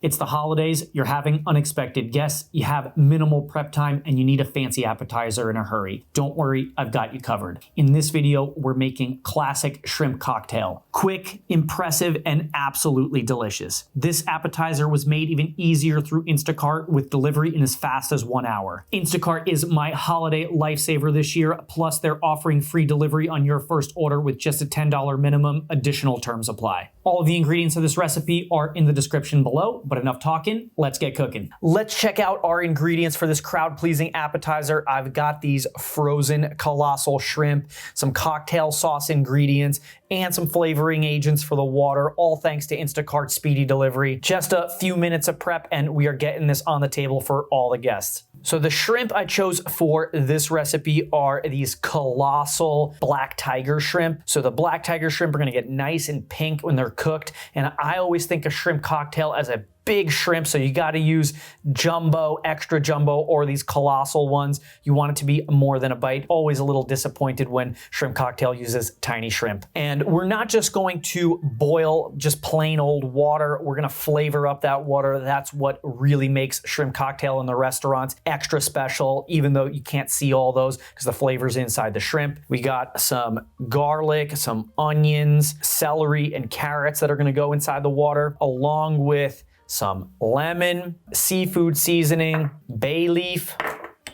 It's the holidays, you're having unexpected guests, you have minimal prep time, and you need a fancy appetizer in a hurry. Don't worry, I've got you covered. In this video, we're making classic shrimp cocktail. Quick, impressive, and absolutely delicious. This appetizer was made even easier through Instacart with delivery in as fast as 1 hour. Instacart is my holiday lifesaver this year, plus they're offering free delivery on your first order with just a $10 minimum. Additional terms apply. All of the ingredients of this recipe are in the description below, but enough talking, let's get cooking. Let's check out our ingredients for this crowd-pleasing appetizer. I've got these frozen colossal shrimp, some cocktail sauce ingredients, and some flavoring agents for the water, all thanks to Instacart's speedy delivery. Just a few minutes of prep and we are getting this on the table for all the guests. So the shrimp I chose for this recipe are these colossal black tiger shrimp. So the black tiger shrimp are gonna get nice and pink when they're cooked. And I always think of shrimp cocktail as a big shrimp, so you gotta use jumbo, extra jumbo, or these colossal ones. You want it to be more than a bite. Always a little disappointed when shrimp cocktail uses tiny shrimp. And we're not just going to boil just plain old water, we're gonna flavor up that water. That's what really makes shrimp cocktail in the restaurants extra special, even though you can't see all those because the flavor's inside the shrimp. We got some garlic, some onions, celery, and carrots that are gonna go inside the water, along with some lemon, seafood seasoning, bay leaf,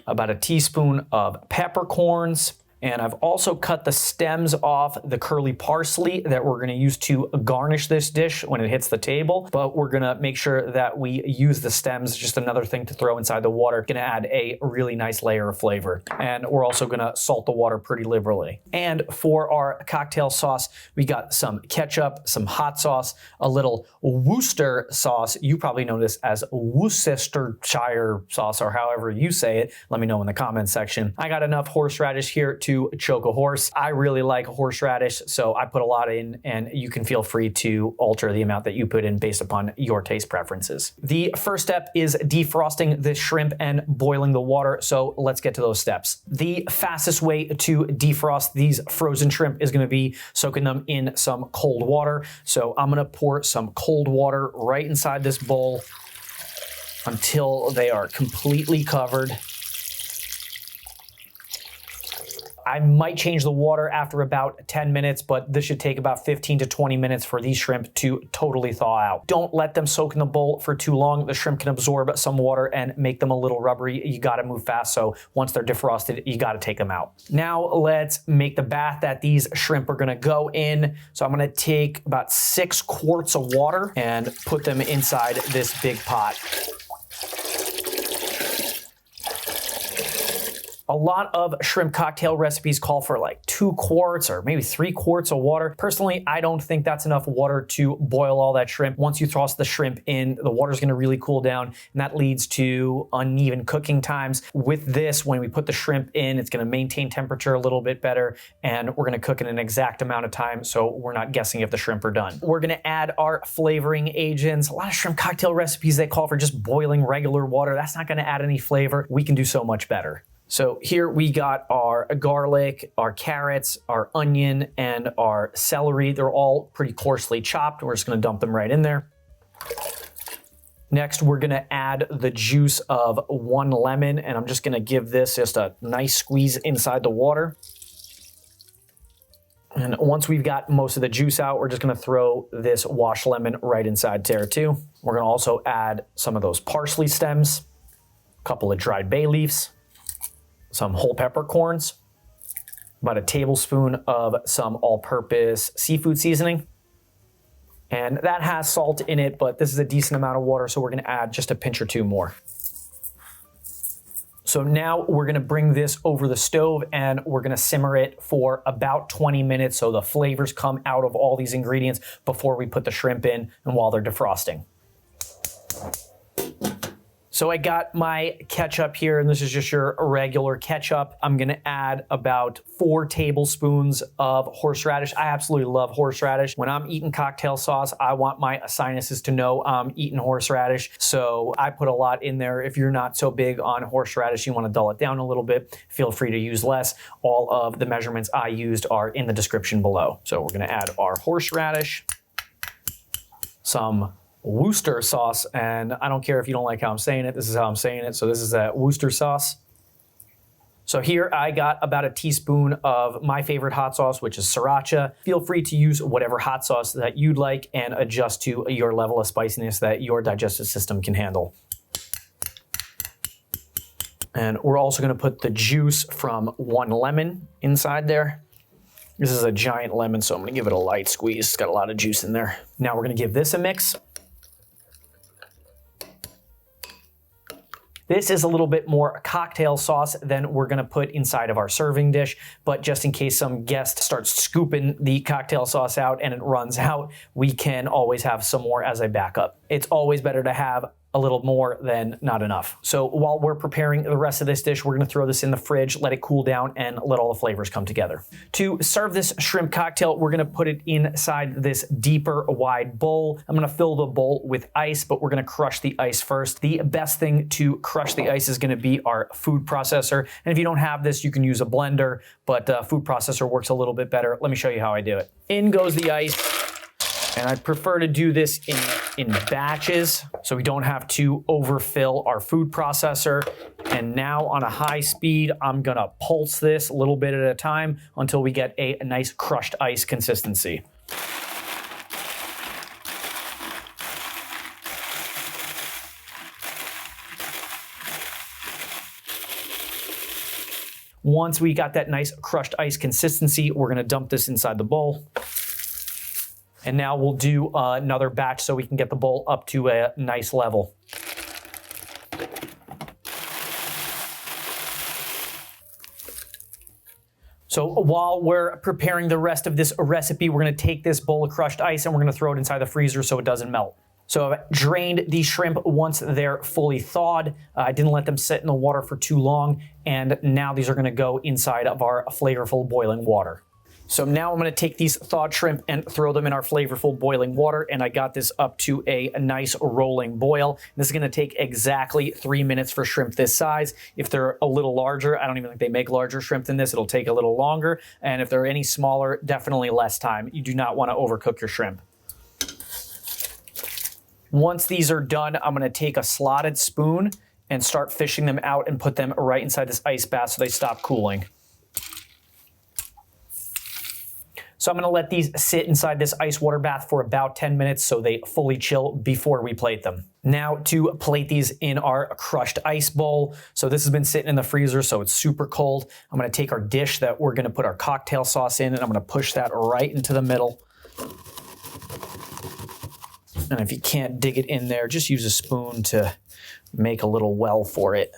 about a teaspoon of peppercorns, and I've also cut the stems off the curly parsley that we're gonna use to garnish this dish when it hits the table, but we're gonna make sure that we use the stems, just another thing to throw inside the water. Gonna add a really nice layer of flavor. And we're also gonna salt the water pretty liberally. And for our cocktail sauce, we got some ketchup, some hot sauce, a little Worcester sauce. You probably know this as Worcestershire sauce, or however you say it. Let me know in the comments section. I got enough horseradish here to choke a horse. I really like horseradish, so I put a lot in, and you can feel free to alter the amount that you put in based upon your taste preferences. The first step is defrosting the shrimp and boiling the water, so let's get to those steps. The fastest way to defrost these frozen shrimp is gonna be soaking them in some cold water. So I'm gonna pour some cold water right inside this bowl until they are completely covered. I might change the water after about 10 minutes, but this should take about 15 to 20 minutes for these shrimp to totally thaw out. Don't let them soak in the bowl for too long. The shrimp can absorb some water and make them a little rubbery. You gotta move fast, so once they're defrosted, you gotta take them out. Now let's make the bath that these shrimp are gonna go in. So I'm gonna take about 6 quarts of water and put them inside this big pot. A lot of shrimp cocktail recipes call for like 2 quarts or maybe 3 quarts of water. Personally, I don't think that's enough water to boil all that shrimp. Once you toss the shrimp in, the water's gonna really cool down, and that leads to uneven cooking times. With this, when we put the shrimp in, it's gonna maintain temperature a little bit better, and we're gonna cook in an exact amount of time, so we're not guessing if the shrimp are done. We're gonna add our flavoring agents. A lot of shrimp cocktail recipes, they call for just boiling regular water. That's not gonna add any flavor. We can do so much better. So here we got our garlic, our carrots, our onion, and our celery. They're all pretty coarsely chopped. We're just gonna dump them right in there. Next, we're gonna add the juice of 1 lemon, and I'm just gonna give this just a nice squeeze inside the water. And once we've got most of the juice out, we're just gonna throw this washed lemon right inside there too. We're gonna also add some of those parsley stems, a couple of dried bay leaves, some whole peppercorns, about a tablespoon of some all-purpose seafood seasoning. And that has salt in it, but this is a decent amount of water, so we're gonna add just a pinch or 2 more. So now we're gonna bring this over the stove and we're gonna simmer it for about 20 minutes so the flavors come out of all these ingredients before we put the shrimp in and while they're defrosting. So I got my ketchup here, and this is just your regular ketchup. I'm gonna add about 4 tablespoons of horseradish. I absolutely love horseradish. When I'm eating cocktail sauce, I want my sinuses to know I'm eating horseradish. So I put a lot in there. If you're not so big on horseradish, you wanna dull it down a little bit, feel free to use less. All of the measurements I used are in the description below. So we're gonna add our horseradish, some Worcester sauce, and I don't care if you don't like how I'm saying it, this is how I'm saying it. So this is that Worcester sauce. So here I got about a teaspoon of my favorite hot sauce, which is sriracha. Feel free to use whatever hot sauce that you'd like and adjust to your level of spiciness that your digestive system can handle. And we're also gonna put the juice from 1 lemon inside there. This is a giant lemon, so I'm gonna give it a light squeeze. It's got a lot of juice in there. Now we're gonna give this a mix. This is a little bit more cocktail sauce than we're gonna put inside of our serving dish, but just in case some guest starts scooping the cocktail sauce out and it runs out, we can always have some more as a backup. It's always better to have a little more than not enough. So while we're preparing the rest of this dish, we're gonna throw this in the fridge, let it cool down, and let all the flavors come together. To serve this shrimp cocktail, we're gonna put it inside this deeper, wide bowl. I'm gonna fill the bowl with ice, but we're gonna crush the ice first. The best thing to crush the ice is gonna be our food processor. And if you don't have this, you can use a blender, but food processor works a little bit better. Let me show you how I do it. In goes the ice. And I prefer to do this in batches so we don't have to overfill our food processor. And now on a high speed, I'm gonna pulse this a little bit at a time until we get a nice crushed ice consistency. Once we got that nice crushed ice consistency, we're gonna dump this inside the bowl. And now we'll do another batch so we can get the bowl up to a nice level. So while we're preparing the rest of this recipe, we're gonna take this bowl of crushed ice and we're gonna throw it inside the freezer so it doesn't melt. So I've drained the shrimp once they're fully thawed. I didn't let them sit in the water for too long, and now these are gonna go inside of our flavorful boiling water. So now I'm gonna take these thawed shrimp and throw them in our flavorful boiling water, and I got this up to a nice rolling boil. This is gonna take exactly 3 minutes for shrimp this size. If they're a little larger, I don't even think they make larger shrimp than this, it'll take a little longer. And if they're any smaller, definitely less time. You do not wanna overcook your shrimp. Once these are done, I'm gonna take a slotted spoon and start fishing them out and put them right inside this ice bath so they stop cooling. So I'm gonna let these sit inside this ice water bath for about 10 minutes so they fully chill before we plate them. Now to plate these in our crushed ice bowl. So this has been sitting in the freezer, so it's super cold. I'm gonna take our dish that we're gonna put our cocktail sauce in, and I'm gonna push that right into the middle. And if you can't dig it in there, just use a spoon to make a little well for it.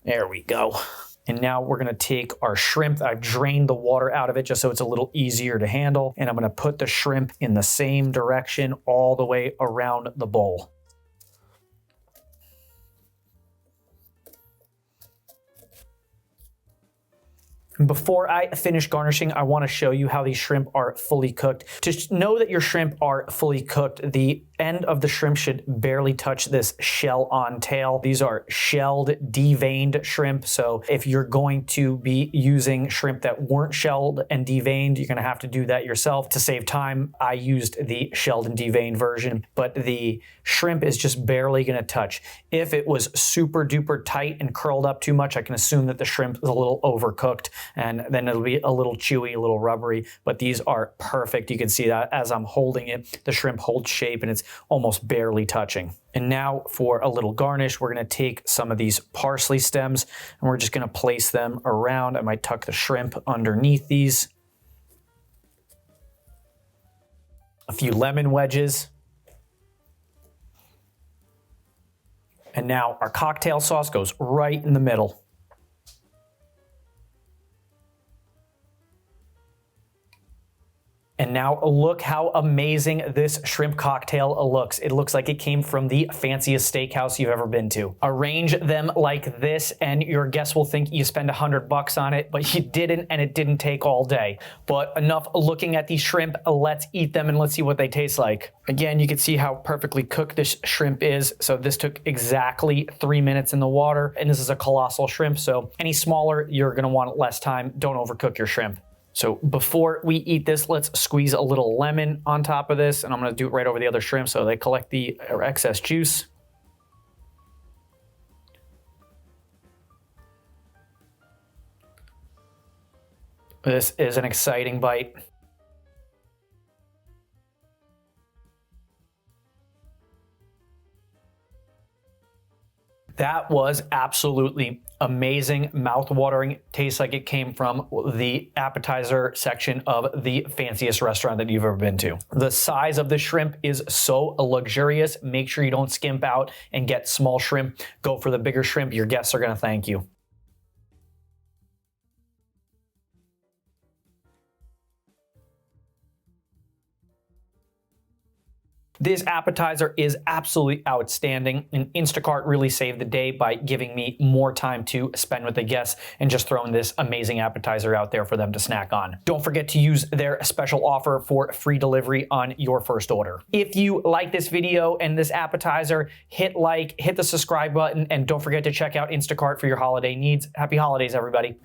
There we go. And now we're gonna take our shrimp. I've drained the water out of it just so it's a little easier to handle. And I'm gonna put the shrimp in the same direction all the way around the bowl. Before I finish garnishing, I wanna show you how these shrimp are fully cooked. To know that your shrimp are fully cooked, the end of the shrimp should barely touch this shell on tail. These are shelled, deveined shrimp. So if you're going to be using shrimp that weren't shelled and deveined, you're gonna have to do that yourself. To save time, I used the shelled and deveined version, but the shrimp is just barely gonna touch. If it was super duper tight and curled up too much, I can assume that the shrimp is a little overcooked, and then it'll be a little chewy, a little rubbery, but these are perfect. You can see that as I'm holding it, the shrimp holds shape and it's almost barely touching. And now for a little garnish, we're gonna take some of these parsley stems and we're just gonna place them around. I might tuck the shrimp underneath these. A few lemon wedges. And now our cocktail sauce goes right in the middle. And now look how amazing this shrimp cocktail looks. It looks like it came from the fanciest steakhouse you've ever been to. Arrange them like this and your guests will think you spent $100 on it, but you didn't, and it didn't take all day. But enough looking at these shrimp, let's eat them and let's see what they taste like. Again, you can see how perfectly cooked this shrimp is. So this took exactly 3 minutes in the water, and this is a colossal shrimp. So any smaller, you're gonna want less time. Don't overcook your shrimp. So before we eat this, let's squeeze a little lemon on top of this, and I'm gonna do it right over the other shrimp so they collect the excess juice. This is an exciting bite. That was absolutely amazing, mouth-watering. Tastes like it came from the appetizer section of the fanciest restaurant that you've ever been to. The size of the shrimp is so luxurious. Make sure you don't skimp out and get small shrimp. Go for the bigger shrimp. Your guests are going to thank you. This appetizer is absolutely outstanding, and Instacart really saved the day by giving me more time to spend with the guests and just throwing this amazing appetizer out there for them to snack on. Don't forget to use their special offer for free delivery on your first order. If you like this video and this appetizer, hit like, hit the subscribe button, and don't forget to check out Instacart for your holiday needs. Happy holidays, everybody.